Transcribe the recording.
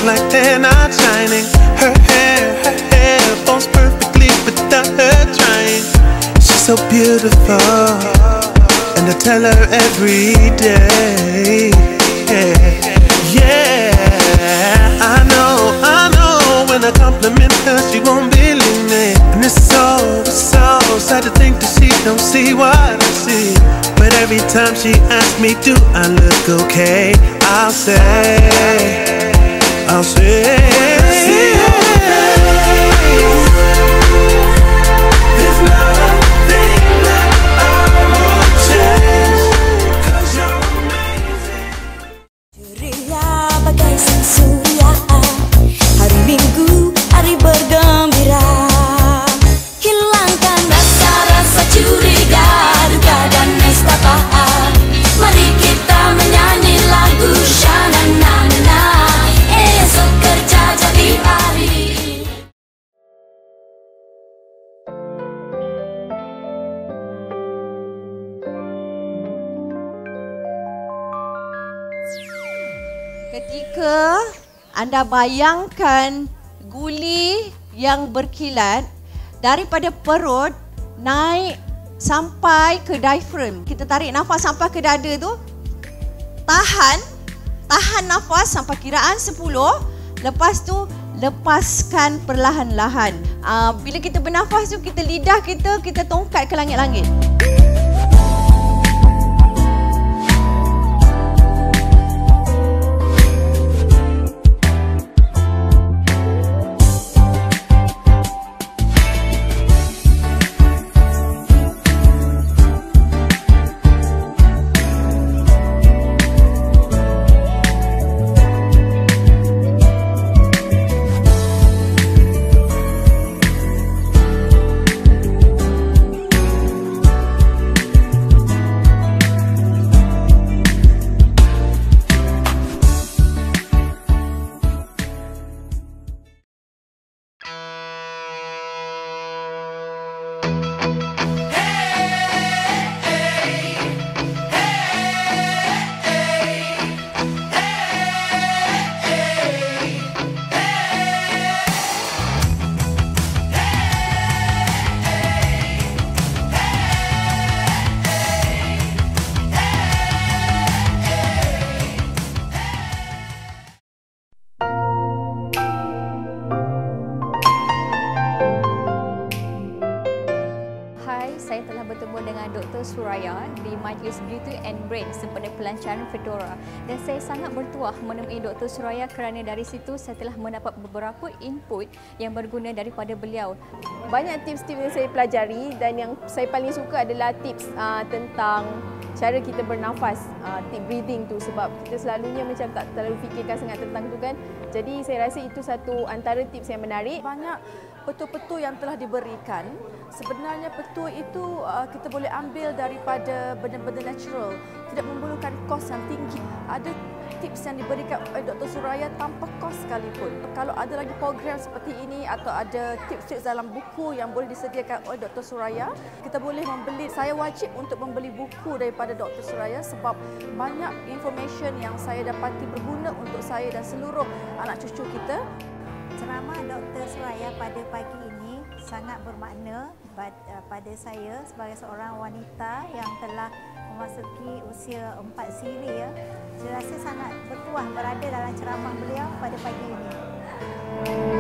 like they're not shining. Her hair falls perfectly without her trying. She's so beautiful, and I tell her every day. Yeah, I know when I compliment her, she won't believe me. And it's so sad to think that she don't see what I see. But every time she asks me, do I look okay? I'll say there's not a thing that I won't change, 'cause you're amazing. Ceria bagai sang surya, hari Minggu, hari bergembira. Hilangkan rasa-rasa curiga, duga dan nestapa. Mari kita menyanyi lagu Sha-na-na-na-na. Esok kerja jadi hari. Ketika anda bayangkan guli yang berkilat daripada perut naik sampai ke diaphragm. Kita tarik nafas sampai ke dada tu. Tahan nafas sampai kiraan 10. Lepas tu lepaskan perlahan-lahan. Bila kita bernafas tu, lidah kita tongkat ke langit-langit. Dr. Suraya di Majlis Beauty and Brain sempena pelancaran Fedora, dan saya sangat bertuah menemui Dr. Suraya kerana dari situ saya telah mendapat beberapa input yang berguna daripada beliau. Banyak tips-tips yang saya pelajari, dan yang saya paling suka adalah tips tentang cara kita bernafas, tip breathing tu, sebab kita selalunya macam tak terlalu fikirkan sangat tentang tu kan. Jadi saya rasa itu satu antara tips yang menarik. Banyak petua-petua yang telah diberikan. Sebenarnya petua itu kita boleh ambil daripada benda-benda natural, tidak memerlukan kos yang tinggi. Ada tips yang diberikan oleh Dr. Suraya tanpa kos sekalipun. Kalau ada lagi program seperti ini atau ada tips-tips dalam buku yang boleh disediakan oleh Dr. Suraya, kita boleh membeli. Saya wajib untuk membeli buku daripada Dr. Suraya sebab banyak information yang saya dapati berguna untuk saya dan seluruh anak cucu kita. Ceramah Dr. Suraya pada pagi ini sangat bermakna pada saya sebagai seorang wanita yang telah memasuki usia 4 siri. Saya rasa sangat bertuah berada dalam ceramah beliau pada pagi ini.